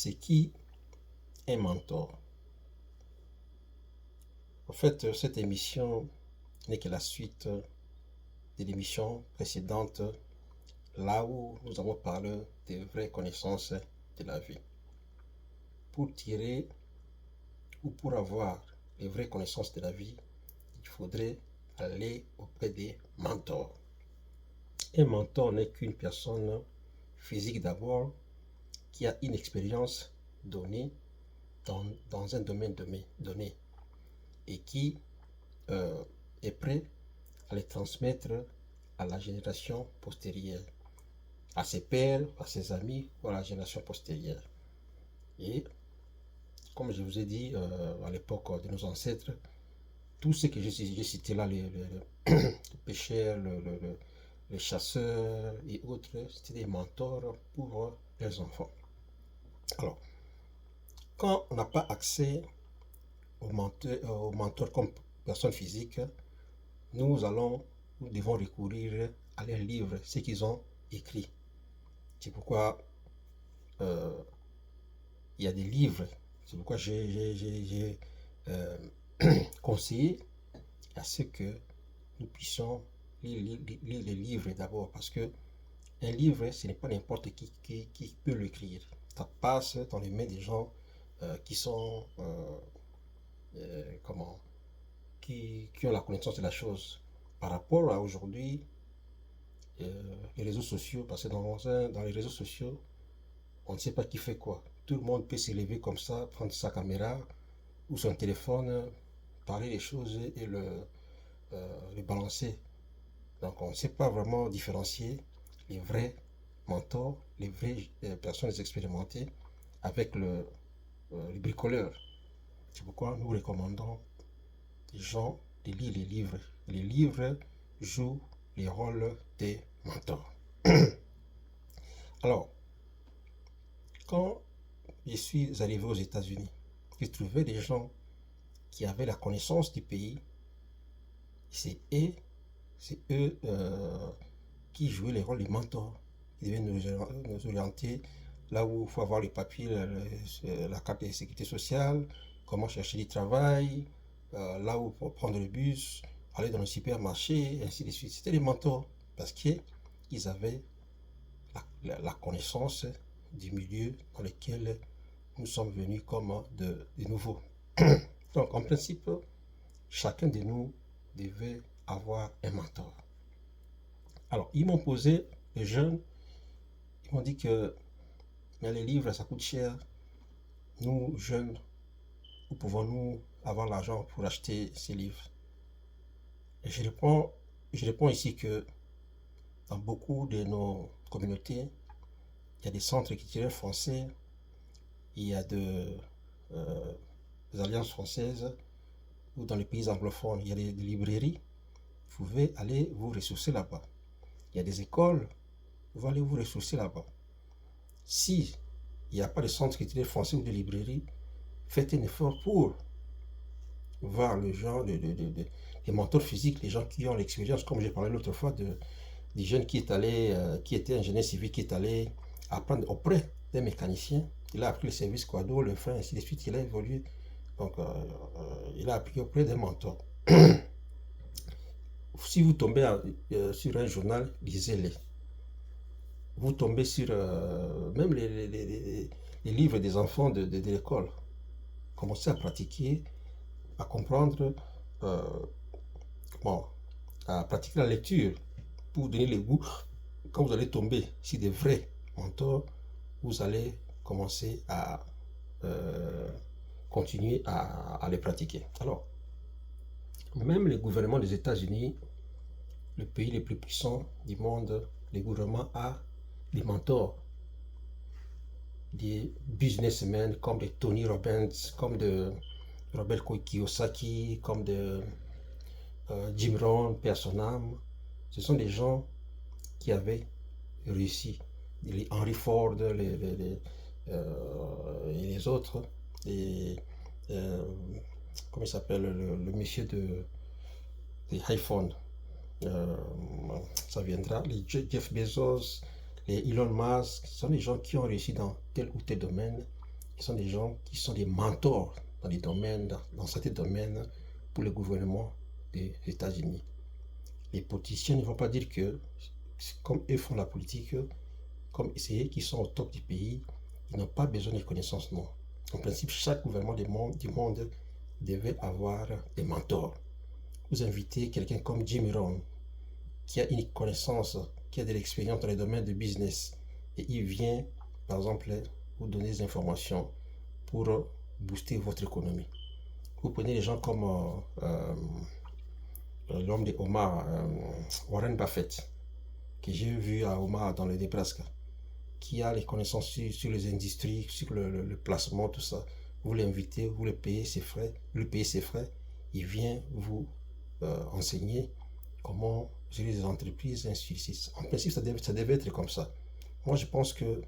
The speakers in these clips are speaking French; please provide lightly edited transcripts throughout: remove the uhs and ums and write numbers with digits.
C'est qui un mentor? En fait, cette émission n'est que la suite de l'émission précédente, là où nous avons parlé des vraies connaissances de la vie. Pour tirer ou pour avoir les vraies connaissances de la vie, il faudrait aller auprès des mentors. Un mentor n'est qu'une personne physique d'abord qui a une expérience donnée dans un domaine donné et qui est prêt à les transmettre à la génération postérieure, à ses pairs, à ses amis ou à la génération postérieure. Et comme je vous ai dit à l'époque de nos ancêtres, tout ce que j'ai cité là, les pêcheurs, les chasseurs et autres, c'était des mentors pour les enfants. Alors, quand on n'a pas accès aux mentors comme personne physique, nous devons recourir à leurs livres, ce qu'ils ont écrit. C'est pourquoi il y a des livres. C'est pourquoi j'ai conseillé à ce que nous puissions lire les livres d'abord, parce que un livre, ce n'est pas n'importe qui peut l'écrire. Ça passe dans les mains des gens qui sont qui ont la connaissance de la chose. Par rapport à aujourd'hui, les réseaux sociaux, parce que dans les réseaux sociaux, on ne sait pas qui fait quoi. Tout le monde peut s'élever comme ça, prendre sa caméra ou son téléphone, parler des choses et le balancer. Donc on ne sait pas vraiment différencier les vrais mentors, les vraies personnes expérimentées avec le bricoleur. C'est pourquoi nous recommandons les gens de lire les livres. Les livres jouent les rôles des mentors. Alors, quand je suis arrivé aux États-Unis, j'ai trouvé des gens qui avaient la connaissance du pays. C'est eux qui jouaient les rôles des mentors. Ils devaient nous orienter là où il faut avoir les papiers, la carte de sécurité sociale, comment chercher du travail, là où pour prendre le bus, aller dans le supermarché, et ainsi de suite. C'était des mentors parce qu'ils avaient la connaissance du milieu dans lequel nous sommes venus comme de nouveau. Donc, en principe, chacun de nous devait avoir un mentor. Alors, ils m'ont posé, les jeunes, ils m'ont dit que mais les livres, ça coûte cher. Nous, jeunes, où pouvons-nous avoir l'argent pour acheter ces livres? Et je réponds ici que dans beaucoup de nos communautés, il y a des centres culturels français, il y a des alliances françaises, ou dans les pays anglophones, il y a des librairies. Vous pouvez aller vous ressourcer là-bas. Il y a des écoles, vous allez vous ressourcer là-bas. Si il n'y a pas de centre culturel français ou de librairie, faites un effort pour voir le genre des mentors physiques, les gens qui ont l'expérience, comme j'ai parlé l'autre fois, des jeunes qui était ingénieur civil, qui est allé apprendre auprès des mécaniciens. Il a appris le service quado, le frein, ainsi de suite, il a évolué. Donc, il a appris auprès des mentors. Si vous tombez sur un journal, lisez-les. Vous tombez sur même les livres des enfants de l'école. Commencez à pratiquer, à comprendre, à pratiquer la lecture pour vous donner les goûts. Quand vous allez tomber sur des vrais mentors, vous allez commencer à continuer à les pratiquer. Alors, même les gouvernements des États-Unis, le pays le plus puissant du monde, les gouvernements ont des mentors, des businessmen comme de Tony Robbins, comme de Robert Kiyosaki, comme de Jim Rohn, Personam. Ce sont des gens qui avaient réussi. Les Henry Ford, et les autres. Et, comment il s'appelle, le monsieur des iPhones. Ça viendra. Les Jeff Bezos, les Elon Musk, ce sont des gens qui ont réussi dans tel ou tel domaine qui sont des gens qui sont des mentors dans les domaines, dans certains domaines pour le gouvernement des États-Unis. Les politiciens ne vont pas dire que, comme eux font la politique, comme c'est eux qui sont au top du pays, ils n'ont pas besoin de connaissances, non. En principe, chaque gouvernement du monde devait avoir des mentors. Vous invitez quelqu'un comme Jim Rohn, qui a une connaissance, qui a de l'expérience dans les domaines de business, et il vient, par exemple, vous donner des informations pour booster votre économie. Vous prenez des gens comme l'homme de Omaha, Warren Buffett, que j'ai vu à Omaha dans le Nebraska, qui a les connaissances sur les industries, sur le placement, tout ça. Vous l'invitez, vous le payez ses frais, il vient vous enseigner comment gérer les entreprises, ainsi de suite. En principe, ça devait être comme ça. Moi, je pense que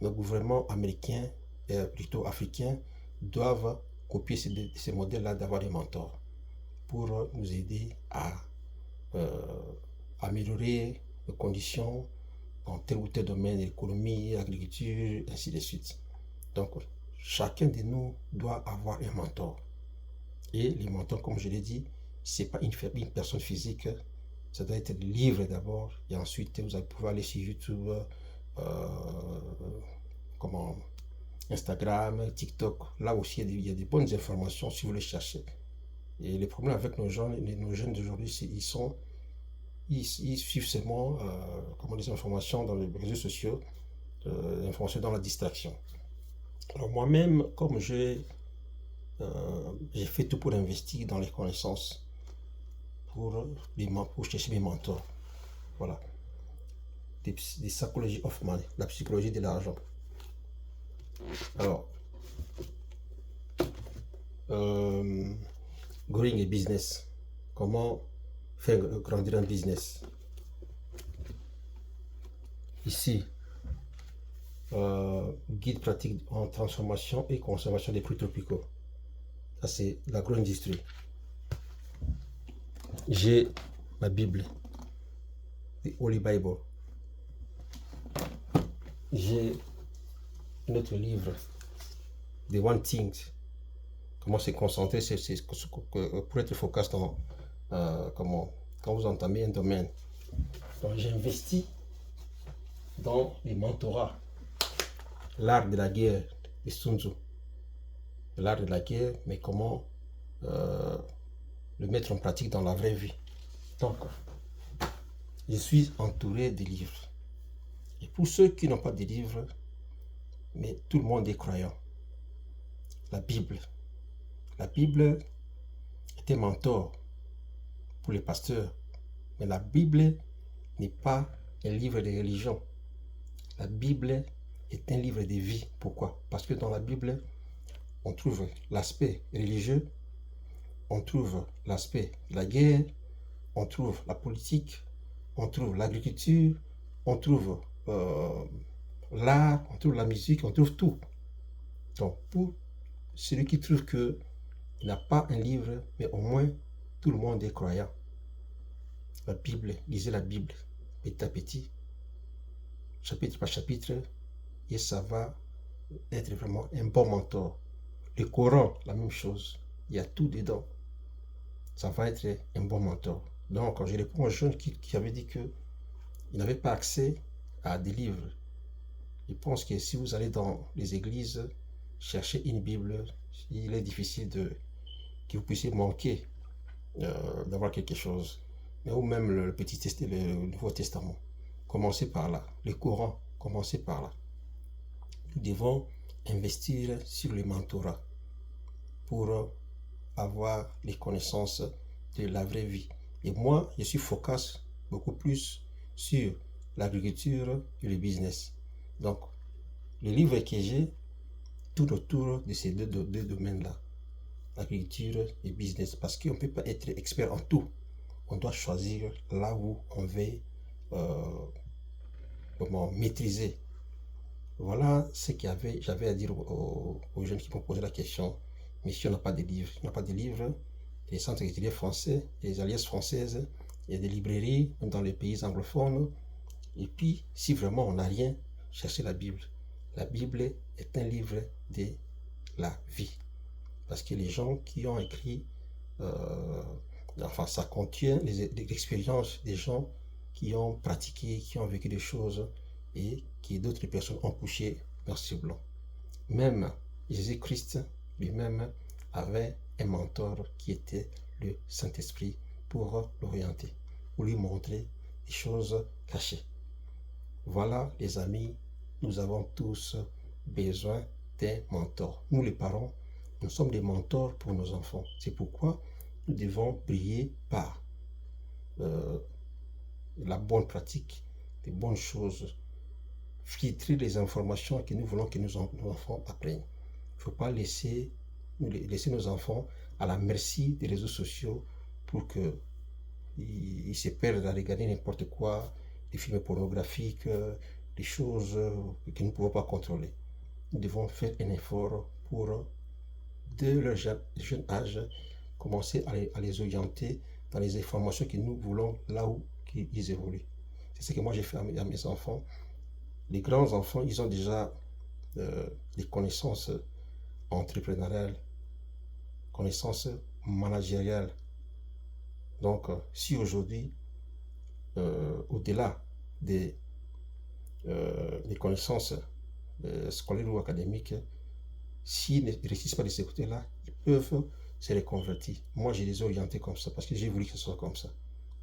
nos gouvernements américains, et plutôt africains, doivent copier ces modèles-là d'avoir des mentors pour nous aider à améliorer nos conditions dans tel ou tel domaine, l'économie, l'agriculture, ainsi de suite. Donc, chacun de nous doit avoir un mentor. Et les mentors, comme je l'ai dit, ce n'est pas une personne physique, ça doit être des livres d'abord, et ensuite vous allez pouvoir aller sur YouTube, Instagram, TikTok. Là aussi, il y a des bonnes informations si vous les cherchez. Et le problème avec nos jeunes d'aujourd'hui, c'est ils suivent seulement des informations dans les réseaux sociaux, informations dans la distraction. Alors moi-même, comme j'ai fait tout pour investir dans les connaissances, pour chercher mes mentors. Voilà. Des psychology of money, la psychologie de l'argent. Alors, growing a business. Comment faire grandir un business. Ici, guide pratique en transformation et conservation des fruits tropicaux. Ça, c'est l'agro-industrie. J'ai ma Bible, the Holy Bible. J'ai un autre livre, The One Thing. Comment se concentrer pour être focus dans quand vous entamez un domaine. Donc j'investis dans les mentorats. L'art de la guerre de Sun Tzu. L'art de la guerre, mais comment le mettre en pratique dans la vraie vie. Donc, je suis entouré de livres. Et pour ceux qui n'ont pas de livres, mais tout le monde est croyant. La Bible est un mentor pour les pasteurs. Mais la Bible n'est pas un livre de religion. La Bible est un livre de vie. Pourquoi? Parce que dans la Bible, on trouve l'aspect religieux, on trouve l'aspect de la guerre, on trouve la politique, on trouve l'agriculture, on trouve l'art, on trouve la musique, on trouve tout. Donc, pour celui qui trouve qu'il n'a pas un livre, mais au moins tout le monde est croyant. La Bible, lisez la Bible petit à petit, chapitre par chapitre, et ça va être vraiment un bon mentor. Le Coran, la même chose, il y a tout dedans. Ça va être un bon mentor. Donc, quand je réponds aux jeunes qui avaient dit qu'ils n'avaient pas accès à des livres, je pense que si vous allez dans les églises, chercher une Bible, il est difficile que vous puissiez manquer d'avoir quelque chose. Mais ou même le Nouveau Testament. Commencez par là. Le Coran, commencez par là. Nous devons investir sur le mentorat pour avoir les connaissances de la vraie vie. Et moi, je suis focus beaucoup plus sur l'agriculture et le business. Donc, le livre que j'ai tourne autour de ces deux domaines-là, l'agriculture et le business, parce qu'on ne peut pas être expert en tout. On doit choisir là où on veut maîtriser. Voilà ce que j'avais à dire aux jeunes qui m'ont posé la question. Mais si on n'a pas de livres, les centres étudiants français, les alliances françaises, il y a des librairies dans les pays anglophones. Et puis, si vraiment on n'a rien, cherchez la Bible. La Bible est un livre de la vie. Parce que les gens qui ont écrit, ça contient l'expérience des gens qui ont pratiqué, qui ont vécu des choses et qui d'autres personnes ont couché dans ce blanc. Même Jésus-Christ lui-même avait un mentor qui était le Saint-Esprit pour l'orienter, pour lui montrer des choses cachées. Voilà, les amis, nous avons tous besoin d'un mentor. Nous, les parents, nous sommes des mentors pour nos enfants. C'est pourquoi nous devons briller par la bonne pratique, les bonnes choses, filtrer les informations que nous voulons que nos enfants apprennent. Il ne faut pas laisser nos enfants à la merci des réseaux sociaux pour qu'ils se perdent à regarder n'importe quoi, des films pornographiques, des choses que nous ne pouvons pas contrôler. Nous devons faire un effort pour, dès leur jeune âge, commencer à les orienter dans les informations que nous voulons là où ils évoluent. C'est ce que moi j'ai fait à mes enfants. Les grands enfants, ils ont déjà des connaissances entrepreneuriales, connaissances managériales. Donc, si aujourd'hui, au-delà des connaissances scolaires ou académiques, s'ils ne réussissent pas de ce côté-là, ils peuvent se reconvertir. Moi, je les ai orientés comme ça parce que j'ai voulu que ce soit comme ça.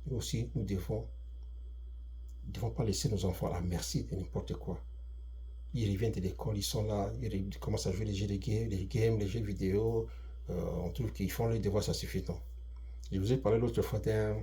Mais aussi, nous ne devons pas laisser nos enfants à la merci de n'importe quoi. Ils reviennent de l'école, ils sont là, ils commencent à jouer les jeux vidéo, on trouve qu'ils font les devoirs, ça suffit. Non. Je vous ai parlé l'autre fois d'un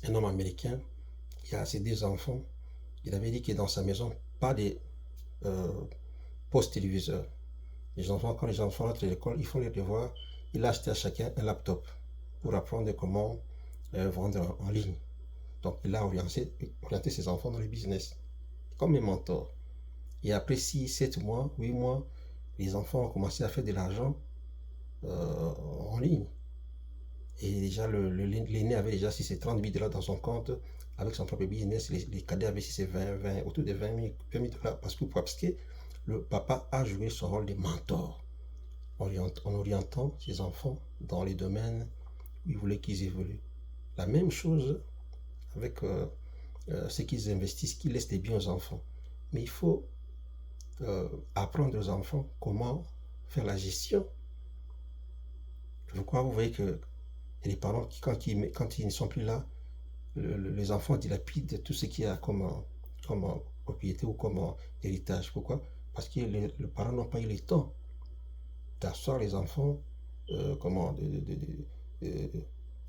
homme américain qui a ses 2 enfants. Il avait dit que dans sa maison, pas de poste téléviseur. Quand les enfants rentrent à l'école, ils font les devoirs, il a acheté à chacun un laptop pour apprendre comment vendre en ligne. Donc, il a orienté ses enfants dans le business, comme un mentor. Et après 6, 7 mois, 8 mois, les enfants ont commencé à faire de l'argent en ligne. Et déjà, l'aîné avait déjà 6 et 30 000 $ dans son compte avec son propre business. Les cadets avaient 6 et 20, autour de 20 000 $. Parce que le papa a joué son rôle de mentor en orientant ses enfants dans les domaines où il voulait qu'ils évoluent. La même chose avec ce qu'ils investissent, qu'ils laissent des biens aux enfants. Mais il faut apprendre aux enfants comment faire la gestion. Pourquoi vous voyez que les parents, quand ils ne sont plus là, les enfants dilapident tout ce qu'il y a comme propriété ou comme héritage. Pourquoi? Parce que les parents n'ont pas eu le temps d'asseoir les enfants, de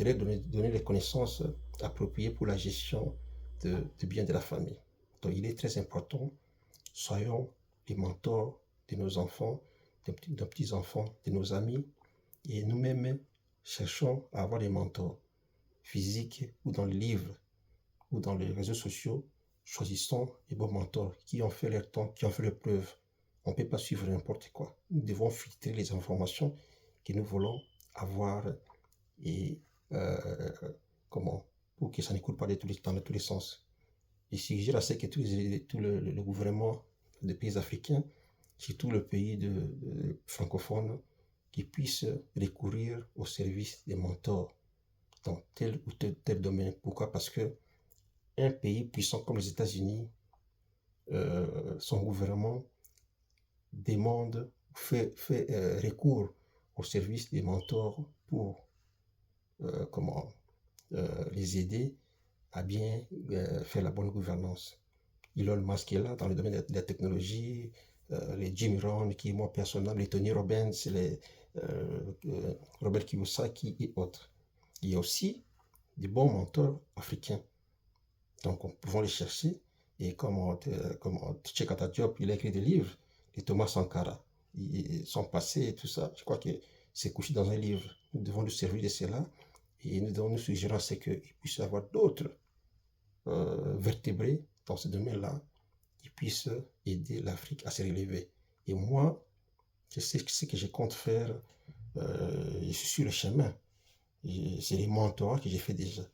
leur donner les connaissances appropriées pour la gestion de biens de la famille. Donc il est très important, soyons les mentors de nos enfants, de nos petits-enfants, de nos amis, et nous-mêmes cherchons à avoir des mentors physiques ou dans les livres ou dans les réseaux sociaux. Choisissons les bons mentors qui ont fait leur temps, qui ont fait leur preuve. On ne peut pas suivre n'importe quoi. Nous devons filtrer les informations que nous voulons avoir et pour que ça ne coule pas dans tous les sens. Je suggère à ce que tout le gouvernement des pays africains, surtout le pays francophones, qui puissent recourir au service des mentors dans tel ou tel domaine. Pourquoi? Parce que un pays puissant comme les États-Unis, son gouvernement demande, fait recours au service des mentors pour les aider à bien faire la bonne gouvernance. Elon Musk est là dans le domaine de la technologie, les Jim Rohn, qui est moi personnellement, les Tony Robbins, les Robert Kiyosaki et autres. Il y a aussi des bons mentors africains. Donc, on peut les chercher. Et comme Tchekata Diop, il a écrit des livres, et Thomas Sankara, son passé et tout ça, je crois que c'est couché dans un livre. Nous devons nous servir de cela et nous devons nous suggérer à ce qu'il puisse y avoir d'autres vertébrés dans ce domaine-là qui puissent aider l'Afrique à se relever. Et moi, je sais ce que je compte faire. Je suis sur le chemin. C'est les mentorats que j'ai fait déjà.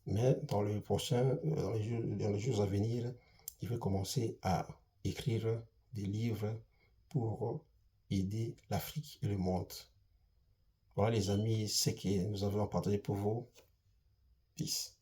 Mais dans les jours à venir, je vais commencer à écrire des livres pour aider l'Afrique et le monde. Voilà les amis, c'est que nous avons partagé pour vous. Peace.